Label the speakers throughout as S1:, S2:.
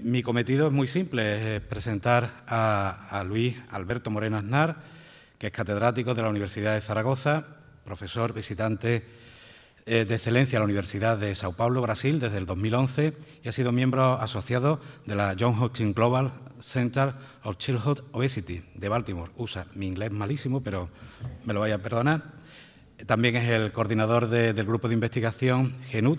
S1: Mi cometido es muy simple, es presentar a Luis Alberto Moreno Aznar, que es catedrático de la Universidad de Zaragoza, profesor visitante de excelencia a la Universidad de Sao Paulo, Brasil, desde el 2011 y ha sido miembro asociado de la Johns Hopkins Global Center of Childhood Obesity de Baltimore, USA. Mi inglés es malísimo, pero me lo vaya a perdonar. También es el coordinador del grupo de investigación GENUD.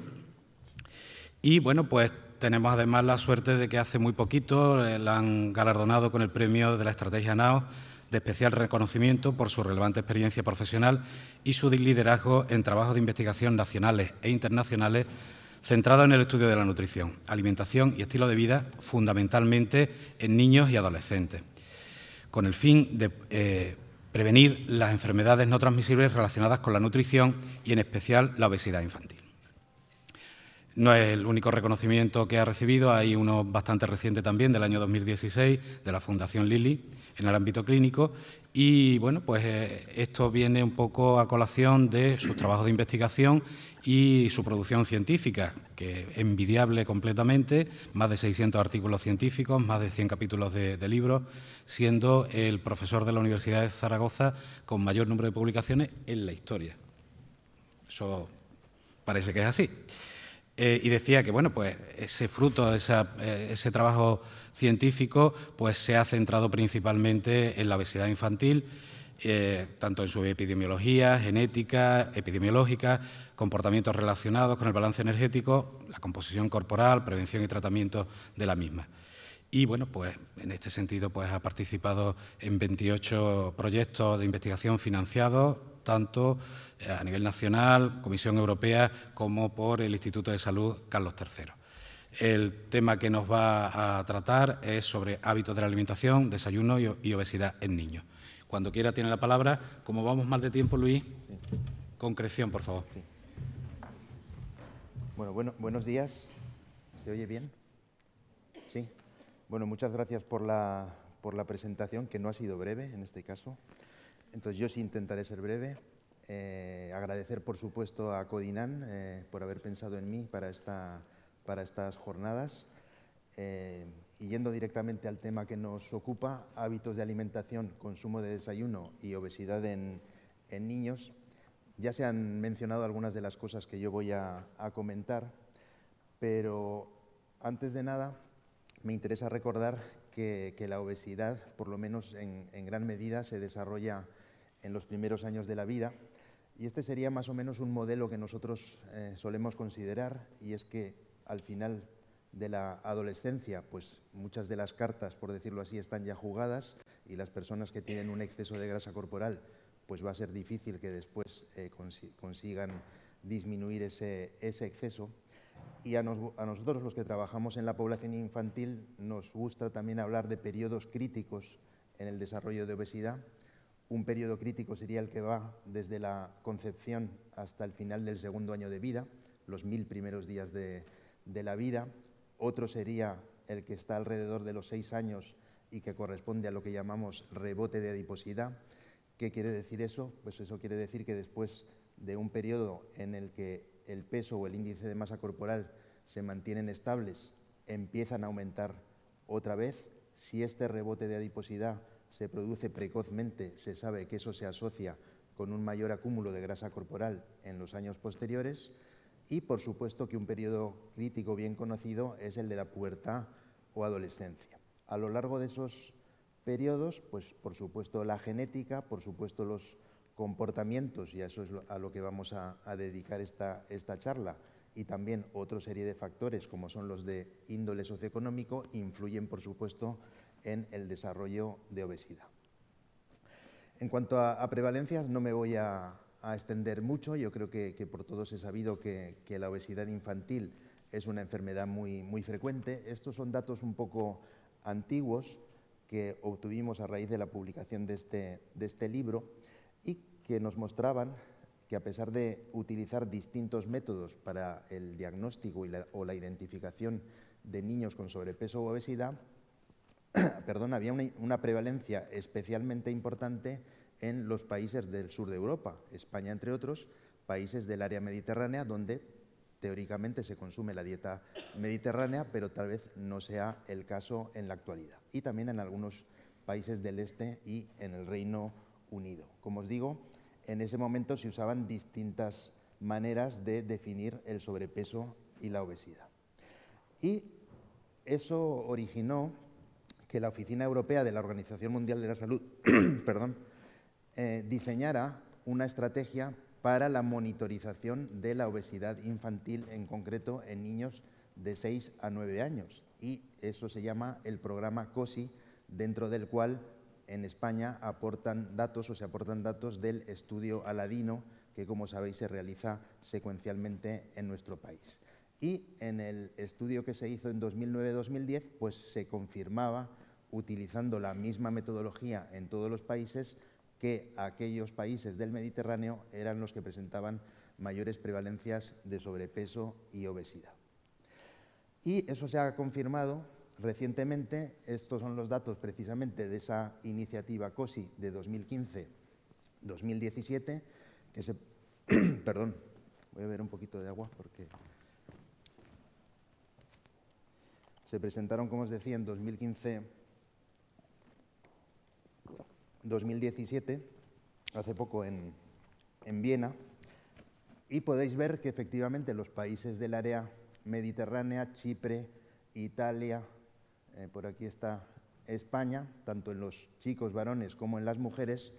S1: Y, bueno, pues tenemos además la suerte de que hace muy poquito la han galardonado con el premio de la Estrategia NAO de especial reconocimiento por su relevante experiencia profesional y su liderazgo en trabajos de investigación nacionales e internacionales centrados en el estudio de la nutrición, alimentación y estilo de vida, fundamentalmente en niños y adolescentes, con el fin de prevenir las enfermedades no transmisibles relacionadas con la nutrición y, en especial, la obesidad infantil. No es el único reconocimiento que ha recibido, hay uno bastante reciente también, del año 2016, de la Fundación Lilly, en el ámbito clínico, y bueno, pues esto viene un poco a colación de sus trabajos de investigación y su producción científica, que es envidiable completamente, más de 600 artículos científicos, más de 100 capítulos de libros, siendo el profesor de la Universidad de Zaragoza con mayor número de publicaciones en la historia. Eso parece que es así. Y decía que, bueno, pues ese fruto, ese trabajo científico, pues se ha centrado principalmente en la obesidad infantil, tanto en su epidemiología, genética, epidemiológica, comportamientos relacionados con el balance energético, la composición corporal, prevención y tratamiento de la misma. Y, bueno, pues en este sentido pues ha participado en 28 proyectos de investigación financiados, tanto a nivel nacional, Comisión Europea, como por el Instituto de Salud Carlos III. El tema que nos va a tratar es sobre hábitos de la alimentación, desayuno y obesidad en niños. Cuando quiera tiene la palabra. Como vamos mal de tiempo, Luis, sí. Concreción, por favor.
S2: Sí. Bueno, buenos días. ¿Se oye bien? Sí. Bueno, muchas gracias por la presentación, que no ha sido breve en este caso. Entonces, yo sí intentaré ser breve. Agradecer, por supuesto, a Codinan por haber pensado en mí para estas jornadas. Y yendo directamente al tema que nos ocupa, hábitos de alimentación, consumo de desayuno y obesidad en niños, ya se han mencionado algunas de las cosas que yo voy a comentar, pero antes de nada me interesa recordar que la obesidad, por lo menos en gran medida, se desarrolla en los primeros años de la vida, y este sería más o menos un modelo que nosotros solemos considerar, y es que al final de la adolescencia, pues muchas de las cartas, por decirlo así, están ya jugadas, y las personas que tienen un exceso de grasa corporal, pues va a ser difícil que después consigan disminuir ese exceso. Y a nosotros, los que trabajamos en la población infantil, nos gusta también hablar de periodos críticos en el desarrollo de obesidad. Un periodo crítico sería el que va desde la concepción hasta el final del segundo año de vida, los 1000 primeros días de la vida. Otro sería el que está alrededor de los 6 años y que corresponde a lo que llamamos rebote de adiposidad. ¿Qué quiere decir eso? Pues eso quiere decir que después de un periodo en el que el peso o el índice de masa corporal se mantienen estables, empiezan a aumentar otra vez. Si este rebote de adiposidad se produce precozmente, se sabe que eso se asocia con un mayor acúmulo de grasa corporal en los años posteriores. Y, por supuesto, que un periodo crítico bien conocido es el de la pubertad o adolescencia. A lo largo de esos periodos, pues, por supuesto, la genética, por supuesto, los comportamientos, y a eso es a lo que vamos a dedicar esta charla, y también otra serie de factores, como son los de índole socioeconómico, influyen, por supuesto, en el desarrollo de obesidad. En cuanto a prevalencias, no me voy a extender mucho. Yo creo que por todos he sabido que la obesidad infantil es una enfermedad muy frecuente. Estos son datos un poco antiguos que obtuvimos a raíz de la publicación de este libro, y que nos mostraban que, a pesar de utilizar distintos métodos para el diagnóstico o la identificación de niños con sobrepeso o obesidad, había una prevalencia especialmente importante en los países del sur de Europa, España entre otros, países del área mediterránea, donde teóricamente se consume la dieta mediterránea, pero tal vez no sea el caso en la actualidad. Y también en algunos países del este y en el Reino Unido. Como os digo, en ese momento se usaban distintas maneras de definir el sobrepeso y la obesidad. Y eso originó que la Oficina Europea de la Organización Mundial de la Salud diseñara una estrategia para la monitorización de la obesidad infantil, en concreto en niños de 6 a 9 años. Y eso se llama el programa COSI, dentro del cual en España se aportan datos del estudio Aladino, que como sabéis se realiza secuencialmente en nuestro país. Y en el estudio que se hizo en 2009-2010, pues se confirmaba, utilizando la misma metodología en todos los países, que aquellos países del Mediterráneo eran los que presentaban mayores prevalencias de sobrepeso y obesidad. Y eso se ha confirmado recientemente. Estos son los datos precisamente de esa iniciativa COSI de 2015-2017, que se... Perdón, voy a beber un poquito de agua porque... Se presentaron, como os decía, en 2015-2017, hace poco en Viena, y podéis ver que efectivamente los países del área mediterránea, Chipre, Italia, por aquí está España, tanto en los chicos varones como en las mujeres,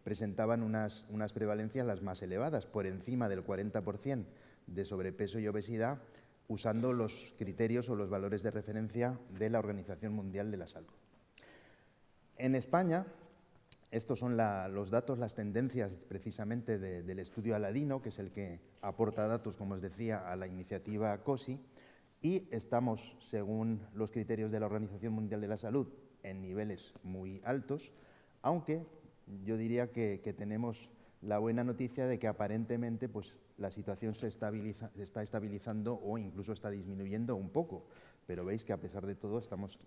S2: presentaban unas prevalencias las más elevadas, por encima del 40% de sobrepeso y obesidad, usando los criterios o los valores de referencia de la Organización Mundial de la Salud. En España, estos son los datos, las tendencias precisamente del estudio Aladino, que es el que aporta datos, como os decía, a la iniciativa COSI, y estamos, según los criterios de la Organización Mundial de la Salud, en niveles muy altos, aunque yo diría que tenemos la buena noticia de que aparentemente pues, la situación se está estabilizando o incluso está disminuyendo un poco, pero veis que a pesar de todo estamos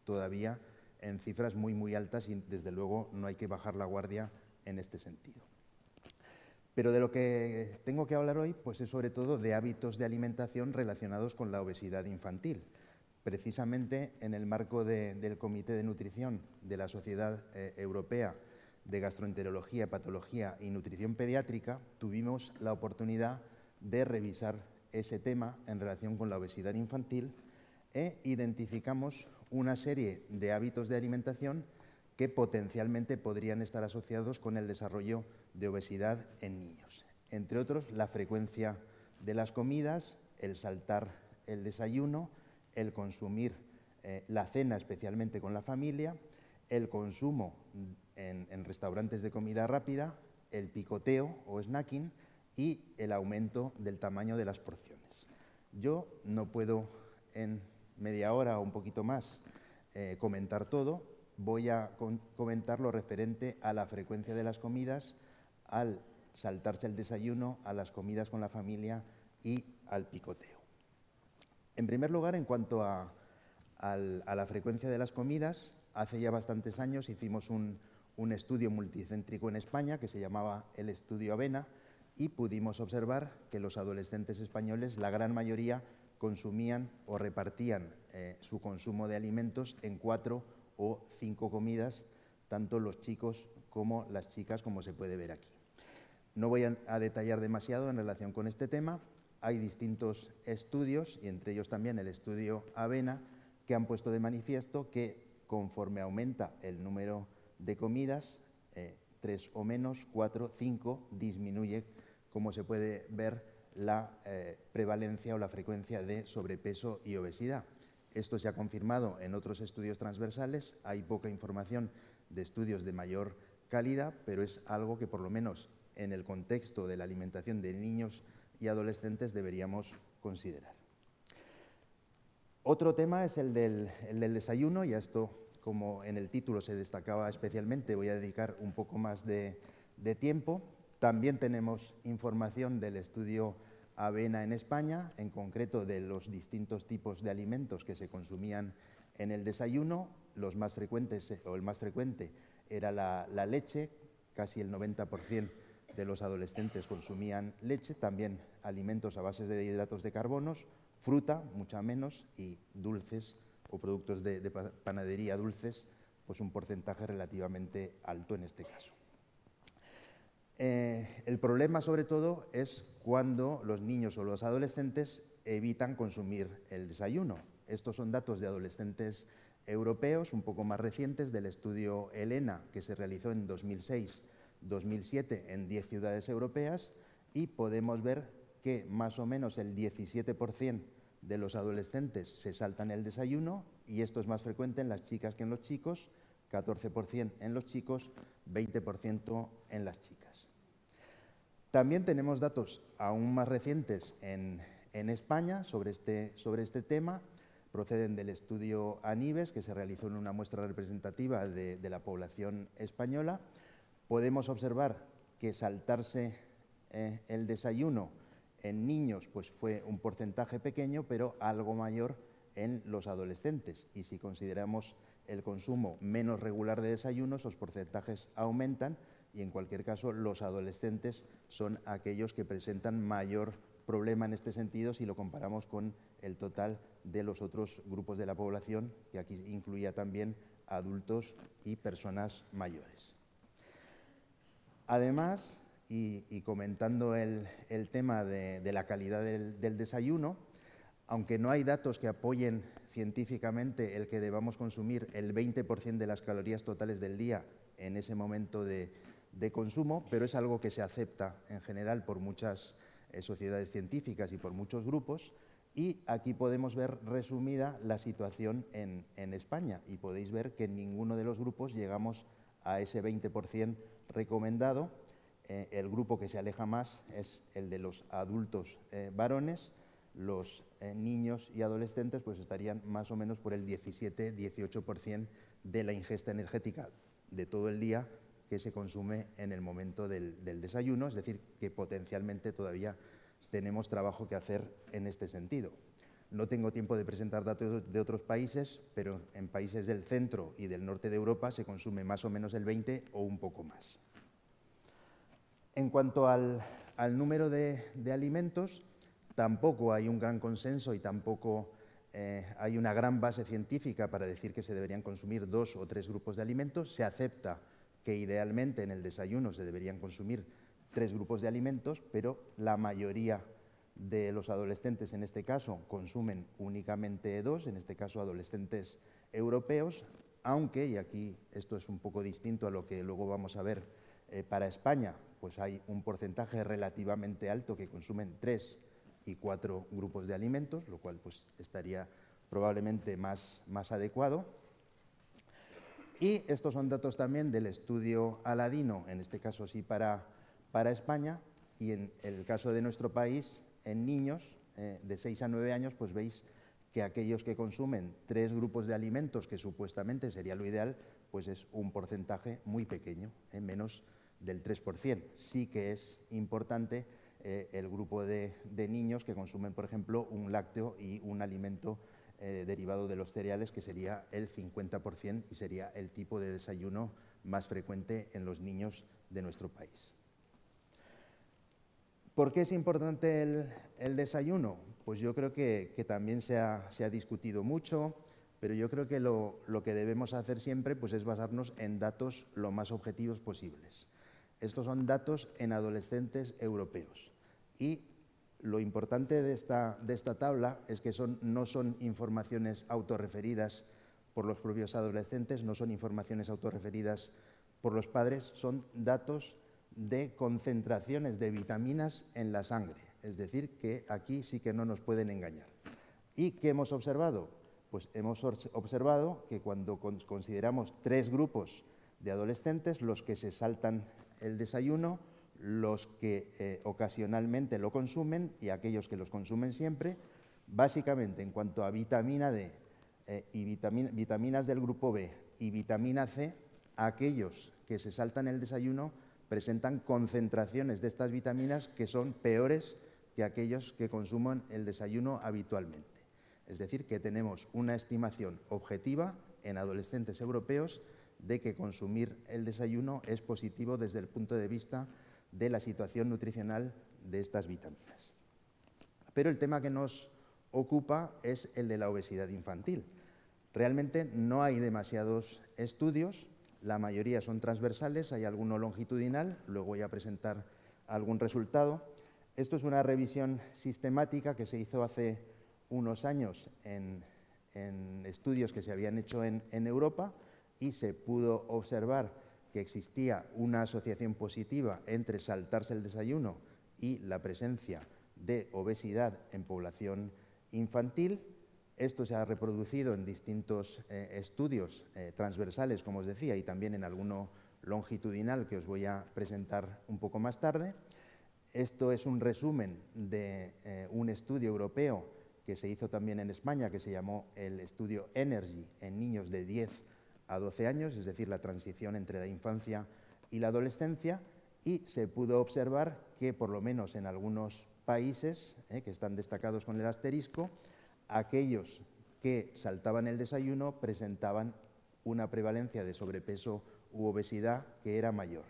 S2: todavía en cifras muy altas y desde luego no hay que bajar la guardia en este sentido. Pero de lo que tengo que hablar hoy pues, es sobre todo de hábitos de alimentación relacionados con la obesidad infantil. Precisamente en el marco del Comité de Nutrición de la Sociedad Europea de Gastroenterología, Patología y Nutrición Pediátrica, tuvimos la oportunidad de revisar ese tema en relación con la obesidad infantil e identificamos una serie de hábitos de alimentación que potencialmente podrían estar asociados con el desarrollo de obesidad en niños. Entre otros, la frecuencia de las comidas, el saltar el desayuno, el consumir la cena especialmente con la familia, el consumo en restaurantes de comida rápida, el picoteo o snacking y el aumento del tamaño de las porciones. Yo no puedo en media hora o un poquito más comentar todo, voy a comentar lo referente a la frecuencia de las comidas, al saltarse el desayuno, a las comidas con la familia y al picoteo. En primer lugar, en cuanto a la frecuencia de las comidas, hace ya bastantes años hicimos un estudio multicéntrico en España que se llamaba el estudio Avena y pudimos observar que los adolescentes españoles, la gran mayoría, consumían o repartían su consumo de alimentos en 4 o 5 comidas, tanto los chicos como las chicas, como se puede ver aquí. No voy a detallar demasiado en relación con este tema. Hay distintos estudios, y entre ellos también el estudio Avena, que han puesto de manifiesto que conforme aumenta el número de comidas, 3 o menos, 4, 5, disminuye, como se puede ver, la prevalencia o la frecuencia de sobrepeso y obesidad. Esto se ha confirmado en otros estudios transversales, hay poca información de estudios de mayor calidad, pero es algo que por lo menos en el contexto de la alimentación de niños y adolescentes deberíamos considerar. Otro tema es el del desayuno, y a esto, como en el título se destacaba especialmente, voy a dedicar un poco más de tiempo. También tenemos información del estudio Avena en España, en concreto de los distintos tipos de alimentos que se consumían en el desayuno. Los más frecuentes, o el más frecuente, era la leche, casi el 90% de los adolescentes consumían leche, también alimentos a base de hidratos de carbonos, fruta, mucha menos, y dulces o productos de panadería dulces, pues un porcentaje relativamente alto en este caso. El problema, sobre todo, es cuando los niños o los adolescentes evitan consumir el desayuno. Estos son datos de adolescentes europeos, un poco más recientes, del estudio ELENA, que se realizó en 2006-2007 en 10 ciudades europeas, y podemos ver que más o menos el 17% de los adolescentes se saltan el desayuno, y esto es más frecuente en las chicas que en los chicos, 14% en los chicos, 20% en las chicas. También tenemos datos aún más recientes en España sobre este tema. Proceden del estudio ANIBES, que se realizó en una muestra representativa de la población española. Podemos observar que saltarse el desayuno en niños pues fue un porcentaje pequeño, pero algo mayor en los adolescentes. Y si consideramos el consumo menos regular de desayuno, esos porcentajes aumentan, y en cualquier caso los adolescentes son aquellos que presentan mayor problema en este sentido si lo comparamos con el total de los otros grupos de la población, que aquí incluía también adultos y personas mayores. Además, y comentando el tema de la calidad del desayuno, aunque no hay datos que apoyen científicamente el que debamos consumir el 20% de las calorías totales del día en ese momento de consumo, pero es algo que se acepta en general por muchas sociedades científicas y por muchos grupos, y aquí podemos ver resumida la situación en España, y podéis ver que en ninguno de los grupos llegamos a ese 20% recomendado. El grupo que se aleja más es el de los adultos varones. Los niños y adolescentes pues estarían más o menos por el 17-18% de la ingesta energética de todo el día que se consume en el momento del desayuno, es decir, que potencialmente todavía tenemos trabajo que hacer en este sentido. No tengo tiempo de presentar datos de otros países, pero en países del centro y del norte de Europa se consume más o menos el 20% o un poco más. En cuanto al número de alimentos, tampoco hay un gran consenso y tampoco hay una gran base científica para decir que se deberían consumir 2 o 3 grupos de alimentos. Se acepta que idealmente en el desayuno se deberían consumir 3 grupos de alimentos, pero la mayoría de los adolescentes en este caso consumen únicamente 2, en este caso adolescentes europeos, aunque, y aquí esto es un poco distinto a lo que luego vamos a ver para España, pues hay un porcentaje relativamente alto que consumen 3 y 4 grupos de alimentos, lo cual pues estaría probablemente más adecuado. Y estos son datos también del estudio Aladino, en este caso sí para España, y en el caso de nuestro país, en niños de 6 a 9 años, pues veis que aquellos que consumen 3 grupos de alimentos, que supuestamente sería lo ideal, pues es un porcentaje muy pequeño, menos del 3%. Sí que es importante el grupo de niños que consumen, por ejemplo, un lácteo y un alimento derivado de los cereales, que sería el 50% y sería el tipo de desayuno más frecuente en los niños de nuestro país. ¿Por qué es importante el desayuno? Pues yo creo que también se ha discutido mucho, pero yo creo que lo que debemos hacer siempre pues es basarnos en datos lo más objetivos posibles. Estos son datos en adolescentes europeos, y lo importante de esta tabla es que no son informaciones autorreferidas por los propios adolescentes, no son informaciones autorreferidas por los padres, son datos de concentraciones de vitaminas en la sangre. Es decir, que aquí sí que no nos pueden engañar. ¿Y qué hemos observado? Pues hemos observado que cuando consideramos 3 grupos de adolescentes, los que se saltan el desayuno, los que ocasionalmente lo consumen y aquellos que los consumen siempre, básicamente en cuanto a vitamina D y vitaminas del grupo B y vitamina C, aquellos que se saltan el desayuno presentan concentraciones de estas vitaminas que son peores que aquellos que consumen el desayuno habitualmente. Es decir, que tenemos una estimación objetiva en adolescentes europeos de que consumir el desayuno es positivo desde el punto de vista de la situación nutricional de estas vitaminas. Pero el tema que nos ocupa es el de la obesidad infantil. Realmente no hay demasiados estudios, la mayoría son transversales, hay alguno longitudinal, luego voy a presentar algún resultado. Esto es una revisión sistemática que se hizo hace unos años en estudios que se habían hecho en Europa y se pudo observar que existía una asociación positiva entre saltarse el desayuno y la presencia de obesidad en población infantil. Esto se ha reproducido en distintos estudios transversales, como os decía, y también en alguno longitudinal que os voy a presentar un poco más tarde. Esto es un resumen de un estudio europeo que se hizo también en España, que se llamó el estudio Energy en niños de 10 a 12 años, es decir, la transición entre la infancia y la adolescencia, y se pudo observar que, por lo menos en algunos países, que están destacados con el asterisco, aquellos que saltaban el desayuno presentaban una prevalencia de sobrepeso u obesidad que era mayor.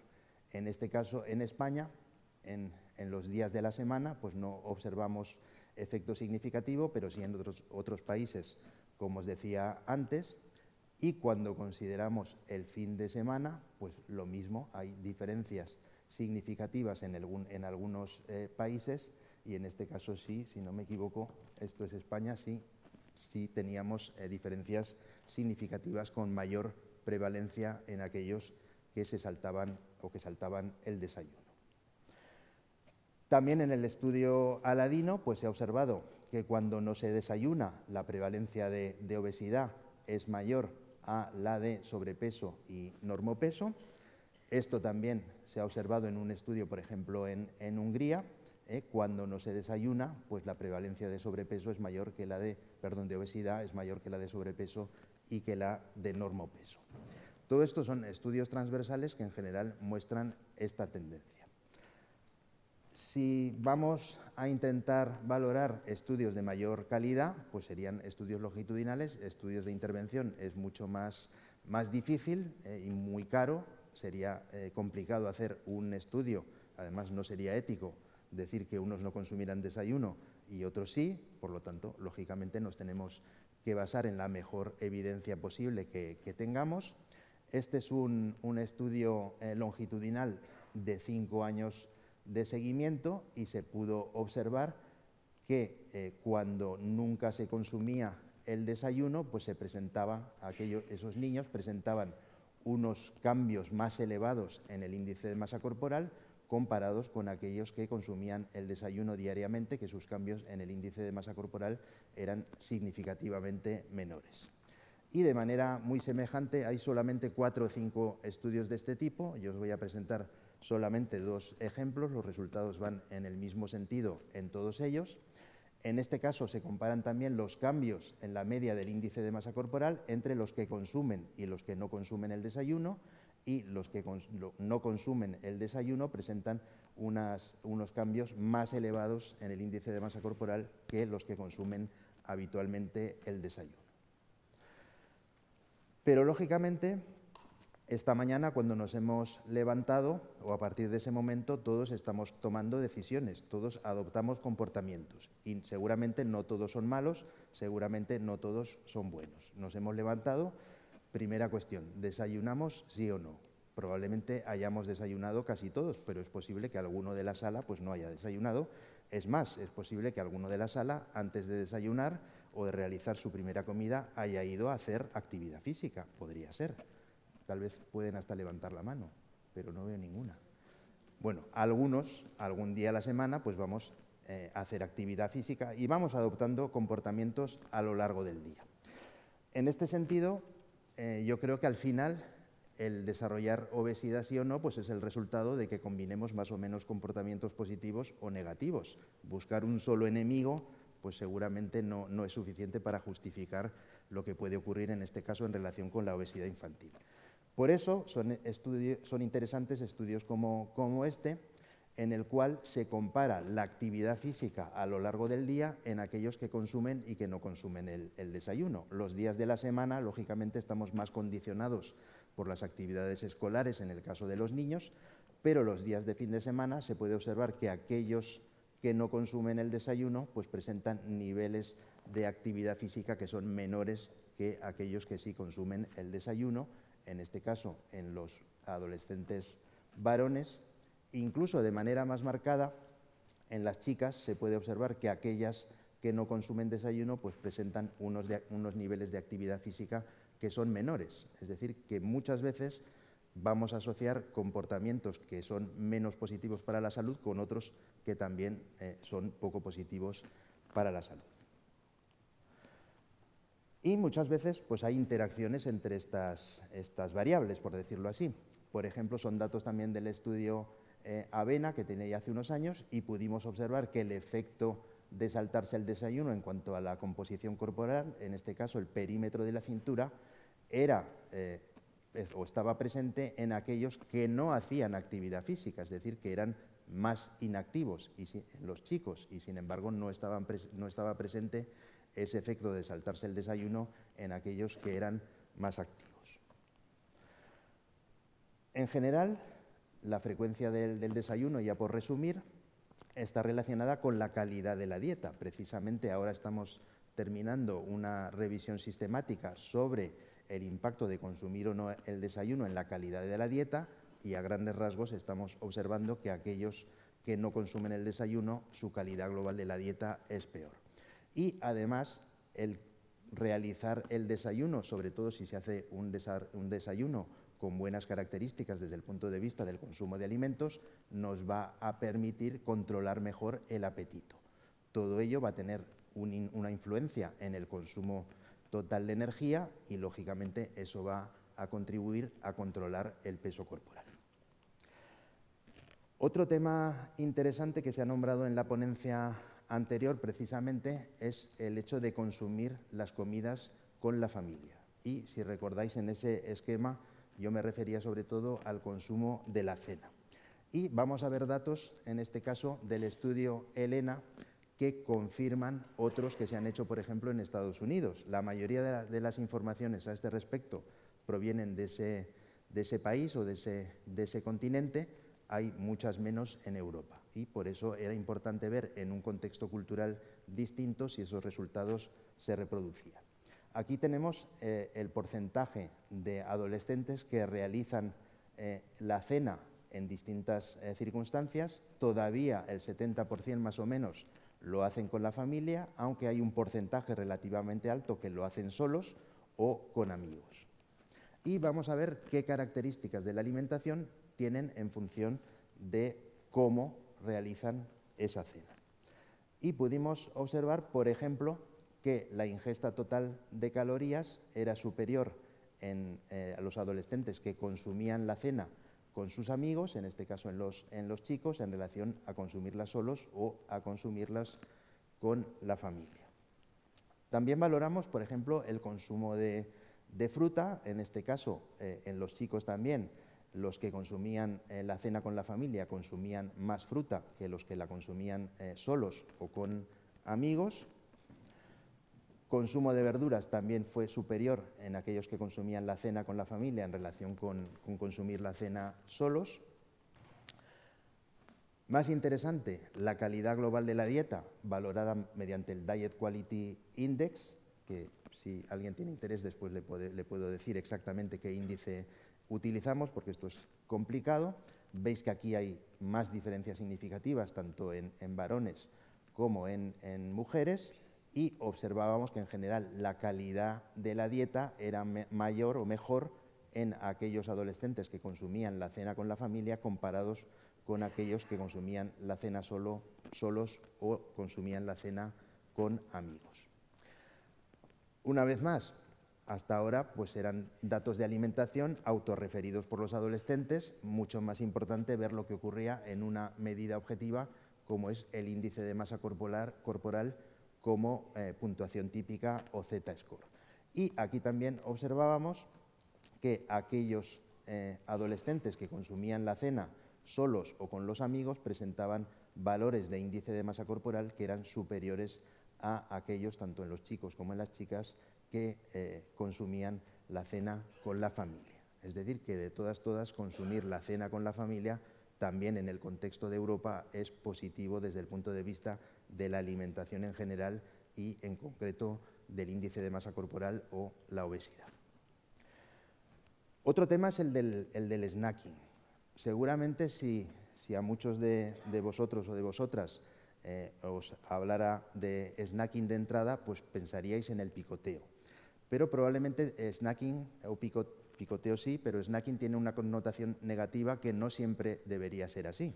S2: En este caso, en España, en los días de la semana, pues no observamos efecto significativo, pero sí en otros países, como os decía antes. Y cuando consideramos el fin de semana, pues lo mismo, hay diferencias significativas en algunos países, y en este caso sí, si no me equivoco, esto es España, sí teníamos diferencias significativas con mayor prevalencia en aquellos que se saltaban o que saltaban el desayuno. También en el estudio Aladino pues se ha observado que cuando no se desayuna la prevalencia de obesidad es mayor a la de sobrepeso y normopeso. Esto también se ha observado en un estudio, por ejemplo, en Hungría. Cuando no se desayuna, pues la prevalencia de sobrepeso es mayor que la de obesidad es mayor que la de sobrepeso y que la de normopeso. Todo esto son estudios transversales que en general muestran esta tendencia. Si vamos a intentar valorar estudios de mayor calidad, pues serían estudios longitudinales. Estudios de intervención es mucho más difícil y muy caro. Sería complicado hacer un estudio, además no sería ético decir que unos no consumieran desayuno y otros sí, por lo tanto, lógicamente nos tenemos que basar en la mejor evidencia posible que tengamos. Este es un estudio longitudinal de 5 años de seguimiento y se pudo observar que cuando nunca se consumía el desayuno, pues se presentaba, esos niños presentaban unos cambios más elevados en el índice de masa corporal comparados con aquellos que consumían el desayuno diariamente, que sus cambios en el índice de masa corporal eran significativamente menores. Y de manera muy semejante, hay solamente 4 o 5 estudios de este tipo. Yo os voy a presentar solamente 2 ejemplos, los resultados van en el mismo sentido en todos ellos. En este caso se comparan también los cambios en la media del índice de masa corporal entre los que consumen y los que no consumen el desayuno, y los que no consumen el desayuno presentan unos cambios más elevados en el índice de masa corporal que los que consumen habitualmente el desayuno. Pero lógicamente, esta mañana cuando nos hemos levantado, o a partir de ese momento, todos estamos tomando decisiones, todos adoptamos comportamientos y seguramente no todos son malos, seguramente no todos son buenos. Nos hemos levantado. Primera cuestión, ¿desayunamos sí o no? Probablemente hayamos desayunado casi todos, pero es posible que alguno de la sala pues no haya desayunado. Es más, es posible que alguno de la sala, antes de desayunar o de realizar su primera comida, haya ido a hacer actividad física. Podría ser. Tal vez pueden hasta levantar la mano, pero no veo ninguna. Bueno, algunos, algún día a la semana, pues vamos a hacer actividad física y vamos adoptando comportamientos a lo largo del día. En este sentido, yo creo que al final el desarrollar obesidad sí o no pues es el resultado de que combinemos más o menos comportamientos positivos o negativos. Buscar un solo enemigo pues seguramente no es suficiente para justificar lo que puede ocurrir en este caso en relación con la obesidad infantil. Por eso son interesantes estudios como este, en el cual se compara la actividad física a lo largo del día en aquellos que consumen y que no consumen el desayuno. Los días de la semana, lógicamente, estamos más condicionados por las actividades escolares en el caso de los niños, pero los días de fin de semana se puede observar que aquellos que no consumen el desayuno pues presentan niveles de actividad física que son menores que aquellos que sí consumen el desayuno, en este caso en los adolescentes varones. Incluso de manera más marcada, en las chicas se puede observar que aquellas que no consumen desayuno pues presentan unos niveles de actividad física que son menores. Es decir, que muchas veces vamos a asociar comportamientos que son menos positivos para la salud con otros que también son poco positivos para la salud. Y muchas veces pues, hay interacciones entre estas variables, por decirlo así. Por ejemplo, son datos también del estudio Avena, que tenía ya hace unos años, y pudimos observar que el efecto de saltarse el desayuno en cuanto a la composición corporal, en este caso el perímetro de la cintura, era o estaba presente en aquellos que no hacían actividad física, es decir, que eran más inactivos los chicos, y sin embargo no estaba presente ese efecto de saltarse el desayuno en aquellos que eran más activos. En general, la frecuencia del desayuno, ya por resumir, está relacionada con la calidad de la dieta. Precisamente ahora estamos terminando una revisión sistemática sobre el impacto de consumir o no el desayuno en la calidad de la dieta, y a grandes rasgos estamos observando que aquellos que no consumen el desayuno, su calidad global de la dieta es peor. Y además, el realizar el desayuno, sobre todo si se hace un desayuno con buenas características desde el punto de vista del consumo de alimentos, nos va a permitir controlar mejor el apetito. Todo ello va a tener una influencia en el consumo total de energía y, lógicamente, eso va a contribuir a controlar el peso corporal. Otro tema interesante que se ha nombrado en la ponencia anterior, precisamente, es el hecho de consumir las comidas con la familia. Y, si recordáis, en ese esquema yo me refería sobre todo al consumo de la cena. Y vamos a ver datos, en este caso, del estudio Elena, que confirman otros que se han hecho, por ejemplo, en Estados Unidos. La mayoría de las informaciones a este respecto provienen de ese país o de ese continente. Hay muchas menos en Europa, y por eso era importante ver en un contexto cultural distinto si esos resultados se reproducían. Aquí tenemos el porcentaje de adolescentes que realizan la cena en distintas circunstancias. Todavía el 70% más o menos lo hacen con la familia, aunque hay un porcentaje relativamente alto que lo hacen solos o con amigos. Y vamos a ver qué características de la alimentación tienen en función de cómo realizan esa cena. Y pudimos observar, por ejemplo, que la ingesta total de calorías era superior a los adolescentes que consumían la cena con sus amigos, en este caso en los chicos, en relación a consumirlas solos o a consumirlas con la familia. También valoramos, por ejemplo, el consumo de fruta, en este caso en los chicos también. Los que consumían la cena con la familia consumían más fruta que los que la consumían solos o con amigos. Consumo de verduras también fue superior en aquellos que consumían la cena con la familia en relación con consumir la cena solos. Más interesante, la calidad global de la dieta, valorada mediante el Diet Quality Index, que si alguien tiene interés después le puedo decir exactamente qué índice utilizamos, porque esto es complicado. Veis que aquí hay más diferencias significativas, tanto en varones como en mujeres, y observábamos que en general la calidad de la dieta era mayor o mejor en aquellos adolescentes que consumían la cena con la familia comparados con aquellos que consumían la cena solos o consumían la cena con amigos. Una vez más, hasta ahora pues eran datos de alimentación autorreferidos por los adolescentes. Mucho más importante ver lo que ocurría en una medida objetiva como es el índice de masa corporal como puntuación típica o Z-score. Y aquí también observábamos que aquellos adolescentes que consumían la cena solos o con los amigos, presentaban valores de índice de masa corporal que eran superiores a aquellos, tanto en los chicos como en las chicas, que consumían la cena con la familia. Es decir, que de todas, consumir la cena con la familia también en el contexto de Europa es positivo desde el punto de vista de la alimentación en general y en concreto del índice de masa corporal o la obesidad. Otro tema es el del snacking. Seguramente si a muchos de vosotros o de vosotras os hablara de snacking de entrada, pues pensaríais en el picoteo. Pero probablemente snacking o picoteo sí, pero snacking tiene una connotación negativa que no siempre debería ser así.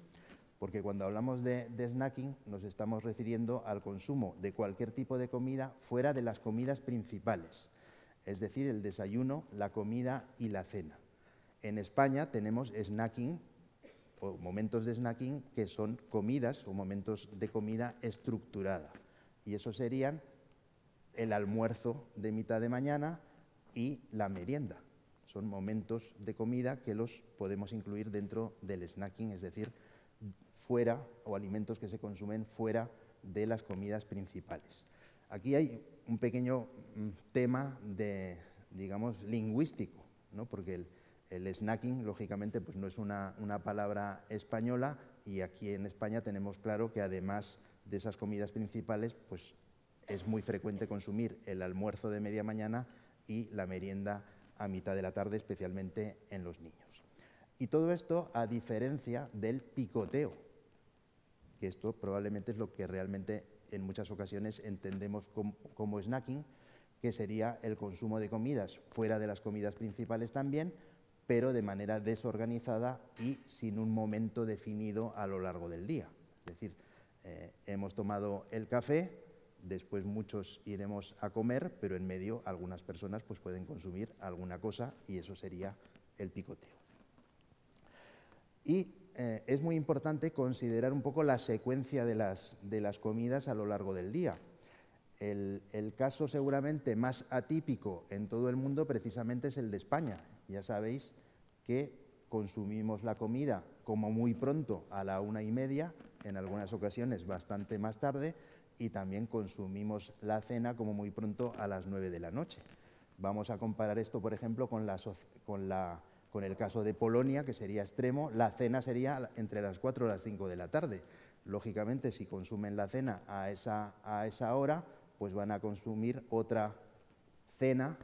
S2: Porque cuando hablamos de snacking nos estamos refiriendo al consumo de cualquier tipo de comida fuera de las comidas principales. Es decir, el desayuno, la comida y la cena. En España tenemos snacking o momentos de snacking que son comidas o momentos de comida estructurada. Y eso serían el almuerzo de mitad de mañana y la merienda. Son momentos de comida que los podemos incluir dentro del snacking, es decir, fuera o alimentos que se consumen fuera de las comidas principales. Aquí hay un pequeño tema de, digamos, lingüístico, ¿no? Porque el snacking, lógicamente, pues no es una palabra española y aquí en España tenemos claro que además de esas comidas principales, pues es muy frecuente consumir el almuerzo de media mañana y la merienda a mitad de la tarde, especialmente en los niños. Y todo esto a diferencia del picoteo, que esto probablemente es lo que realmente en muchas ocasiones entendemos como snacking, que sería el consumo de comidas fuera de las comidas principales también, pero de manera desorganizada y sin un momento definido a lo largo del día. Es decir, hemos tomado el café, después muchos iremos a comer, pero en medio algunas personas pues, pueden consumir alguna cosa y eso sería el picoteo. Y es muy importante considerar un poco la secuencia de las comidas a lo largo del día. El caso seguramente más atípico en todo el mundo precisamente es el de España. Ya sabéis que consumimos la comida como muy pronto a la 1:30, en algunas ocasiones bastante más tarde, y también consumimos la cena como muy pronto a las 9 de la noche. Vamos a comparar esto, por ejemplo, con el caso de Polonia, que sería extremo. La cena sería entre las 4 y las 5 de la tarde. Lógicamente, si consumen la cena a esa hora, pues van a consumir otra cena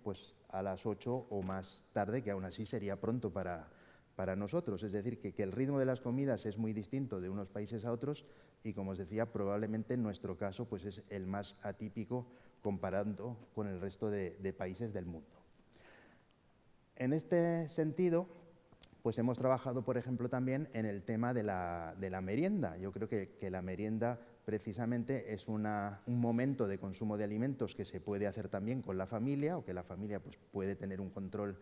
S2: pues a las 8 o más tarde, que aún así sería pronto para nosotros. Es decir, que el ritmo de las comidas es muy distinto de unos países a otros y, como os decía, probablemente en nuestro caso pues es el más atípico comparando con el resto de países del mundo. En este sentido, pues hemos trabajado, por ejemplo, también en el tema de la merienda. Yo creo que la merienda precisamente es un momento de consumo de alimentos que se puede hacer también con la familia o que la familia pues, puede tener un control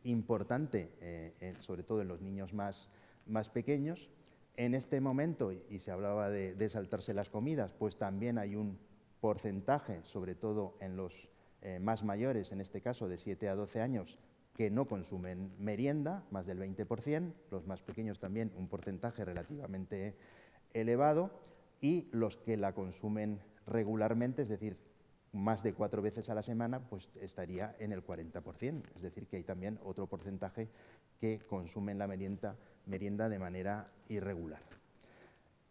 S2: importante, sobre todo en los niños más pequeños. En este momento, y se hablaba de saltarse las comidas, pues también hay un porcentaje, sobre todo en los más mayores, en este caso de 7 a 12 años, que no consumen merienda, más del 20%, los más pequeños también un porcentaje relativamente elevado, y los que la consumen regularmente, es decir, más de 4 veces a la semana, pues estaría en el 40%. Es decir, que hay también otro porcentaje que consumen la merienda de manera irregular.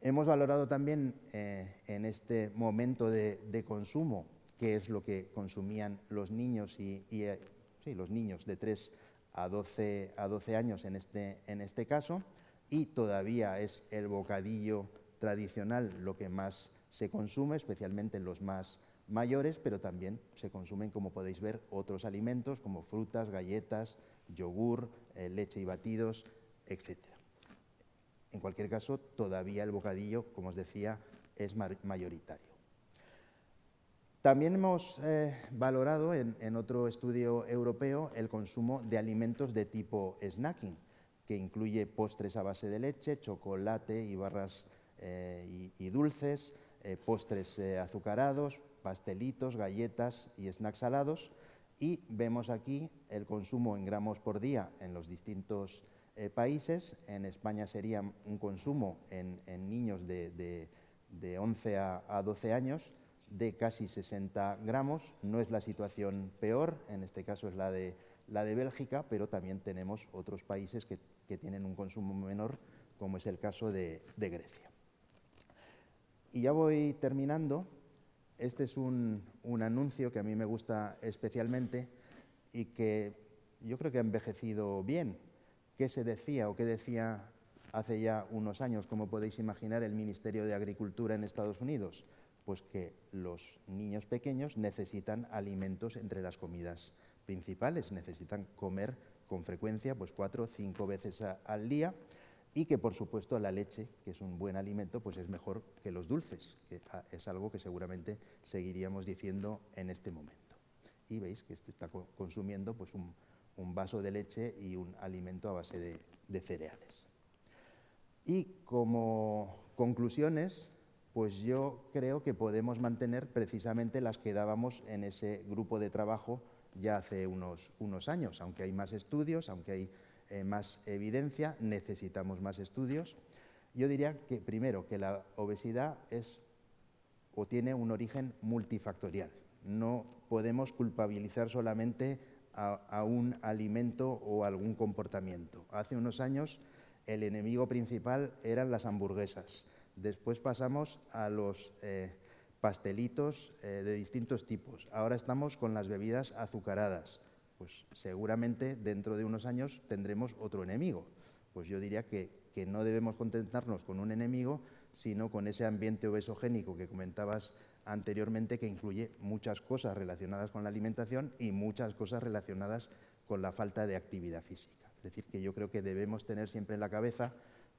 S2: Hemos valorado también en este momento de consumo qué es lo que consumían los niños los niños de 3 a 12 años en este caso, y todavía es el bocadillo tradicional lo que más se consume, especialmente en los más mayores, pero también se consumen, como podéis ver, otros alimentos como frutas, galletas, yogur, leche y batidos, etc. En cualquier caso, todavía el bocadillo, como os decía, es mayoritario. También hemos valorado en otro estudio europeo el consumo de alimentos de tipo snacking, que incluye postres a base de leche, chocolate y barras y dulces, postres azucarados, pastelitos, galletas y snacks salados. Y vemos aquí el consumo en gramos por día en los distintos países. En España sería un consumo en niños de 11 a 12 años de casi 60 gramos. No es la situación peor, en este caso es la de Bélgica, pero también tenemos otros países que tienen un consumo menor, como es el caso de Grecia. Y ya voy terminando. Este es un anuncio que a mí me gusta especialmente y que yo creo que ha envejecido bien. ¿Qué se decía o qué decía hace ya unos años, como podéis imaginar, el Ministerio de Agricultura en Estados Unidos? Pues que los niños pequeños necesitan alimentos entre las comidas principales, necesitan comer con frecuencia, pues 4 o 5 veces al día, y que, por supuesto, la leche, que es un buen alimento, pues es mejor que los dulces, que es algo que seguramente seguiríamos diciendo en este momento. Y veis que este está consumiendo pues un vaso de leche y un alimento a base de cereales. Y como conclusiones, pues yo creo que podemos mantener precisamente las que dábamos en ese grupo de trabajo ya hace unos años. Aunque hay más estudios, aunque hay más evidencia, necesitamos más estudios. Yo diría que, primero, que la obesidad es o tiene un origen multifactorial. No podemos culpabilizar solamente a un alimento o algún comportamiento. Hace unos años el enemigo principal eran las hamburguesas. Después pasamos a los pastelitos de distintos tipos. Ahora estamos con las bebidas azucaradas. Pues seguramente dentro de unos años tendremos otro enemigo. Pues yo diría que no debemos contentarnos con un enemigo, sino con ese ambiente obesogénico que comentabas anteriormente, que incluye muchas cosas relacionadas con la alimentación y muchas cosas relacionadas con la falta de actividad física. Es decir, que yo creo que debemos tener siempre en la cabeza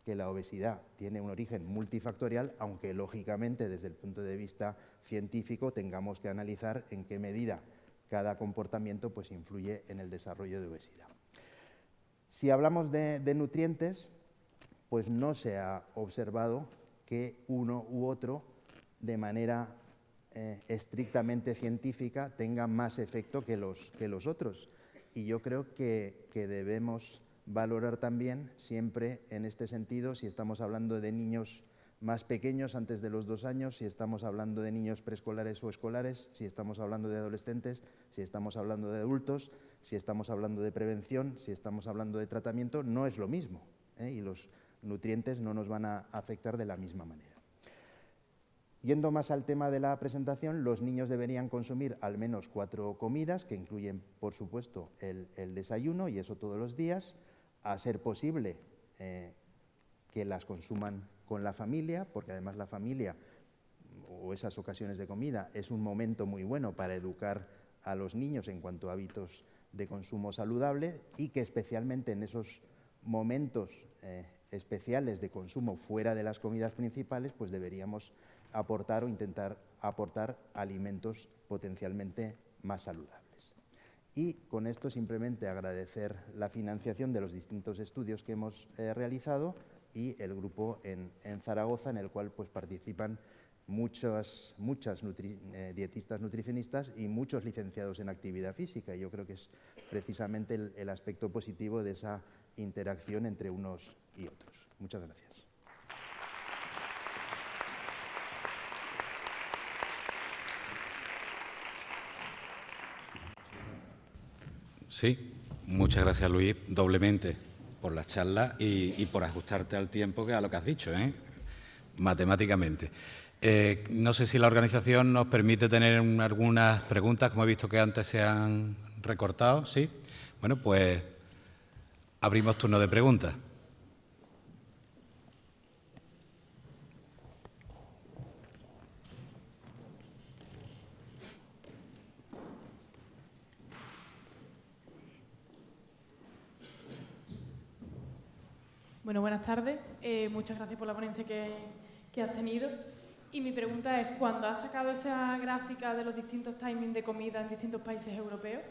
S2: que la obesidad tiene un origen multifactorial, aunque lógicamente desde el punto de vista científico tengamos que analizar en qué medida cada comportamiento pues influye en el desarrollo de obesidad. Si hablamos de nutrientes, pues no se ha observado que uno u otro, de manera estrictamente científica, tenga más efecto que los otros. Y yo creo que debemos valorar también siempre en este sentido, si estamos hablando de niños más pequeños, antes de los 2 años, si estamos hablando de niños preescolares o escolares, si estamos hablando de adolescentes, si estamos hablando de adultos, si estamos hablando de prevención, si estamos hablando de tratamiento, no es lo mismo, y los nutrientes no nos van a afectar de la misma manera. Yendo más al tema de la presentación, los niños deberían consumir al menos 4 comidas, que incluyen, por supuesto, el desayuno, y eso todos los días, a ser posible que las consuman con la familia, porque además la familia o esas ocasiones de comida es un momento muy bueno para educar a los niños en cuanto a hábitos de consumo saludable, y que especialmente en esos momentos especiales de consumo fuera de las comidas principales, pues deberíamos aportar o intentar aportar alimentos potencialmente más saludables. Y con esto simplemente agradecer la financiación de los distintos estudios que hemos realizado y el grupo en Zaragoza, en el cual pues participan muchas dietistas nutricionistas y muchos licenciados en actividad física. Y yo creo que es precisamente el aspecto positivo de esa interacción entre unos y otros. Muchas gracias.
S1: Sí, muchas gracias, Luis, doblemente por la charla y por ajustarte al tiempo, que a lo que has dicho, matemáticamente. No sé si la organización nos permite tener algunas preguntas, como he visto que antes se han recortado, ¿sí? Bueno, pues abrimos turno de preguntas.
S3: Bueno, buenas tardes. Muchas gracias por la ponencia que has tenido. Y mi pregunta es, cuando has sacado esa gráfica de los distintos timings de comida en distintos países europeos,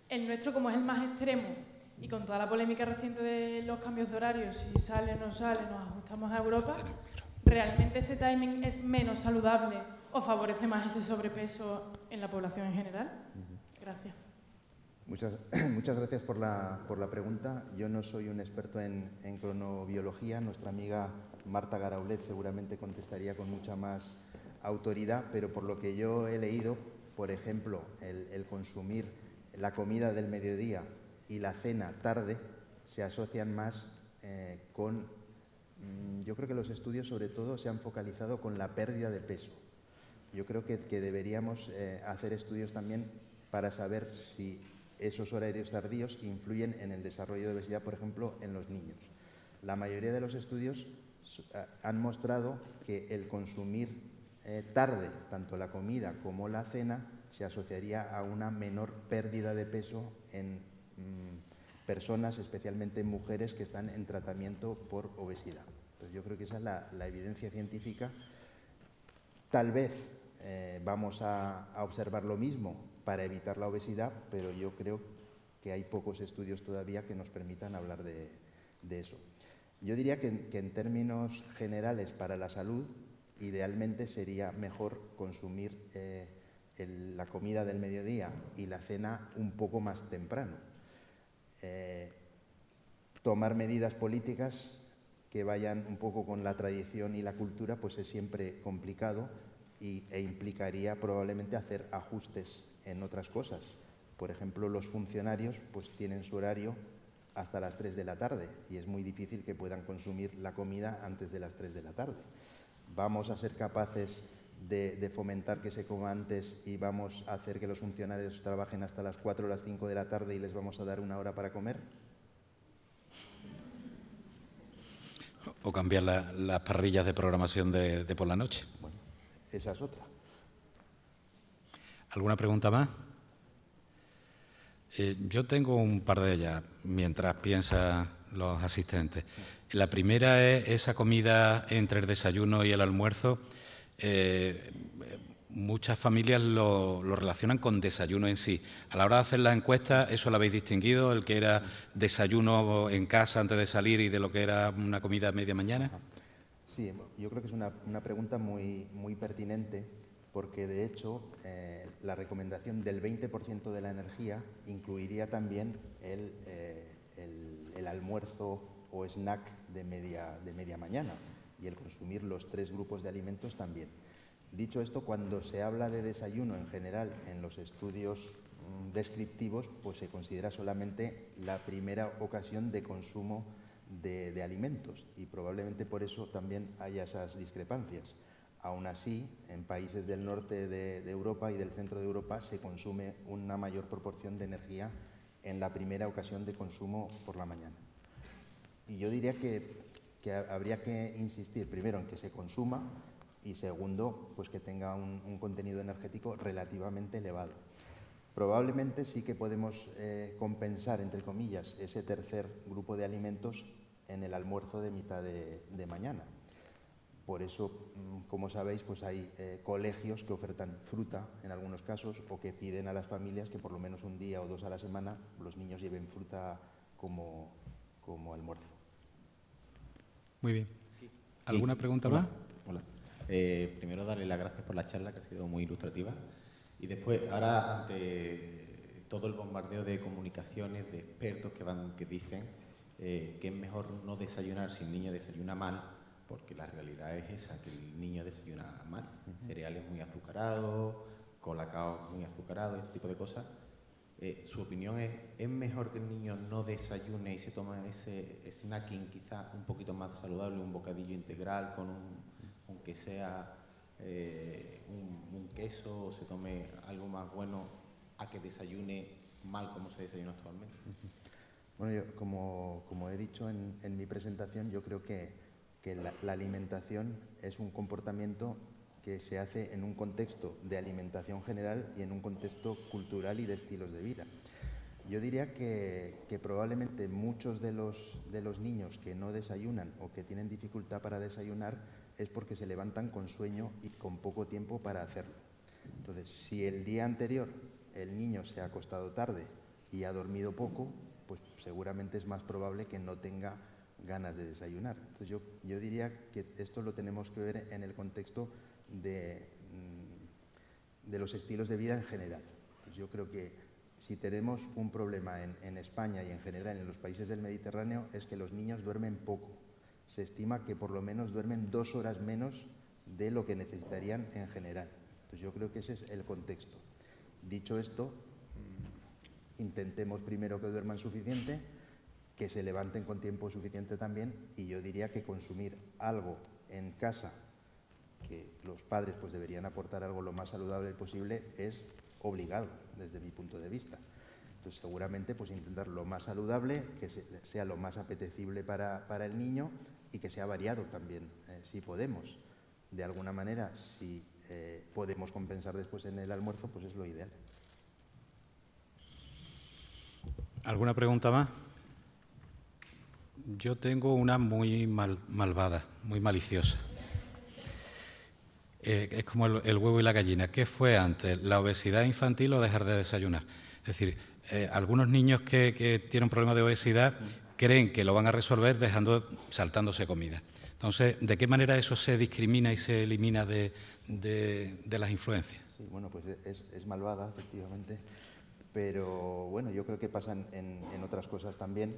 S3: el nuestro, como es el más extremo, y con toda la polémica reciente de los cambios de horario, si sale o no sale, nos ajustamos a Europa, ¿realmente ese timing es menos saludable o favorece más ese sobrepeso en la población en general? Gracias.
S2: Muchas gracias por la pregunta. Yo no soy un experto en cronobiología. Nuestra amiga Marta Garaulet seguramente contestaría con mucha más autoridad, pero por lo que yo he leído, por ejemplo, el consumir la comida del mediodía y la cena tarde se asocian más con... Yo creo que los estudios sobre todo se han focalizado con la pérdida de peso. Yo creo que deberíamos hacer estudios también para saber si esos horarios tardíos influyen en el desarrollo de obesidad, por ejemplo, en los niños. La mayoría de los estudios han mostrado que el consumir tarde, tanto la comida como la cena, se asociaría a una menor pérdida de peso en personas, especialmente mujeres que están en tratamiento por obesidad. Entonces, yo creo que esa es la evidencia científica. Tal vez vamos a observar lo mismo para evitar la obesidad, pero yo creo que hay pocos estudios todavía que nos permitan hablar de eso. Yo diría que en términos generales para la salud, idealmente sería mejor consumir la comida del mediodía y la cena un poco más temprano. Tomar medidas políticas que vayan un poco con la tradición y la cultura, pues es siempre complicado e implicaría probablemente hacer ajustes en otras cosas. Por ejemplo, los funcionarios pues tienen su horario hasta las 3 de la tarde y es muy difícil que puedan consumir la comida antes de las 3 de la tarde. ¿Vamos a ser capaces de fomentar que se coma antes y vamos a hacer que los funcionarios trabajen hasta las 4 o las 5 de la tarde y les vamos a dar una hora para comer?
S1: O cambiar las parrillas de programación de por la noche.
S2: Bueno, esa es otra.
S1: ¿Alguna pregunta más? Yo tengo un par de ellas, mientras piensan los asistentes. La primera es esa comida entre el desayuno y el almuerzo. Muchas familias lo relacionan con desayuno en sí. A la hora de hacer la encuesta, ¿eso lo habéis distinguido? ¿El que era desayuno en casa antes de salir y de lo que era una comida a media mañana?
S2: Sí, yo creo que es una pregunta muy pertinente, porque de hecho la recomendación del 20% de la energía incluiría también el almuerzo o snack de media mañana y el consumir los 3 grupos de alimentos también. Dicho esto, cuando se habla de desayuno en general en los estudios descriptivos, pues se considera solamente la primera ocasión de consumo de alimentos y probablemente por eso también haya esas discrepancias. Aún así, en países del norte de Europa y del centro de Europa se consume una mayor proporción de energía en la primera ocasión de consumo por la mañana. Y yo diría que habría que insistir primero en que se consuma y segundo, pues que tenga un contenido energético relativamente elevado. Probablemente sí que podemos compensar, entre comillas, ese tercer grupo de alimentos en el almuerzo de mitad de mañana. Por eso, como sabéis, pues hay colegios que ofertan fruta en algunos casos o que piden a las familias que por lo menos un día o 2 a la semana los niños lleven fruta como almuerzo.
S1: Muy bien. ¿Alguna pregunta más?
S4: Hola. Primero, darle las gracias por la charla, que ha sido muy ilustrativa. Y después, ahora, ante todo el bombardeo de comunicaciones, de expertos que dicen que es mejor no desayunar si el niño desayuna mal, porque la realidad es esa, que el niño desayuna mal. Cereales muy azucarados, colacao muy azucarado, este tipo de cosas. Su opinión es mejor que el niño no desayune y se tome ese snacking quizás un poquito más saludable, un bocadillo integral con aunque sea un queso, o se tome algo más bueno a que desayune mal como se desayuna actualmente?
S2: Bueno, yo, como he dicho en mi presentación, yo creo que la alimentación es un comportamiento que se hace en un contexto de alimentación general y en un contexto cultural y de estilos de vida. Yo diría que probablemente muchos de los niños que no desayunan o que tienen dificultad para desayunar es porque se levantan con sueño y con poco tiempo para hacerlo. Entonces, si el día anterior el niño se ha acostado tarde y ha dormido poco, pues seguramente es más probable que no tenga ganas de desayunar. Entonces yo diría que esto lo tenemos que ver en el contexto de los estilos de vida en general. Pues yo creo que Si tenemos un problema en España y en general en los países del Mediterráneo es que los niños duermen poco. Se estima que por lo menos duermen 2 horas menos de lo que necesitarían en general. Entonces yo creo que ese es el contexto. Dicho esto, intentemos primero que duerman suficiente, que se levanten con tiempo suficiente también, y yo diría que consumir algo en casa, que los padres pues deberían aportar algo lo más saludable posible, es obligado desde mi punto de vista. Entonces seguramente pues intentar lo más saludable, que sea lo más apetecible para el niño y que sea variado también, si podemos. De alguna manera, si podemos compensar después en el almuerzo, pues es lo ideal.
S1: ¿Alguna pregunta más? Yo tengo una muy malvada, muy maliciosa. Es como el huevo y la gallina. ¿Qué fue antes, la obesidad infantil o dejar de desayunar? Es decir, algunos niños que tienen un problema de obesidad creen que lo van a resolver saltándose comida. Entonces, ¿de qué manera eso se discrimina y se elimina de las influencias?
S2: Sí, bueno, pues es malvada, efectivamente. Pero bueno, yo creo que pasan en otras cosas también.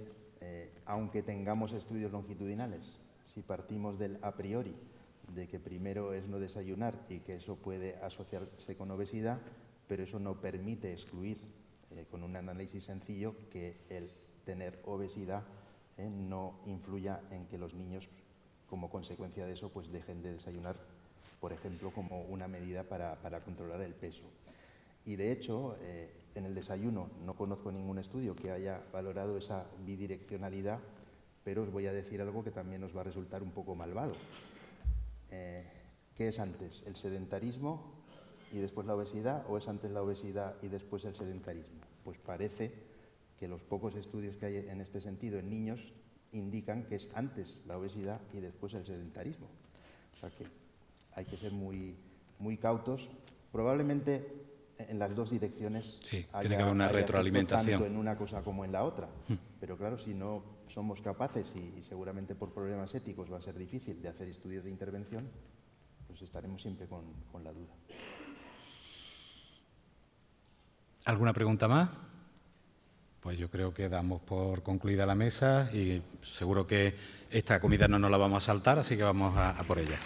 S2: Aunque tengamos estudios longitudinales, si partimos del a priori de que primero es no desayunar y que eso puede asociarse con obesidad, pero eso no permite excluir con un análisis sencillo que el tener obesidad no influya en que los niños, como consecuencia de eso, pues dejen de desayunar, por ejemplo, como una medida para controlar el peso. Y de hecho, en el desayuno no conozco ningún estudio que haya valorado esa bidireccionalidad, pero os voy a decir algo que también os va a resultar un poco malvado. ¿Qué es antes, el sedentarismo y después la obesidad, o es antes la obesidad y después el sedentarismo? Pues parece que los pocos estudios que hay en este sentido en niños indican que es antes la obesidad y después el sedentarismo. O sea que hay que ser muy, muy cautos. Probablemente en las dos direcciones
S1: sí, tiene que haber una retroalimentación.
S2: Tanto en una cosa como en la otra. Pero claro, si no somos capaces, y seguramente por problemas éticos va a ser difícil, de hacer estudios de intervención, pues estaremos siempre con la duda.
S1: ¿Alguna pregunta más? Pues yo creo que damos por concluida la mesa y seguro que esta comida no nos la vamos a saltar, así que vamos a por ella.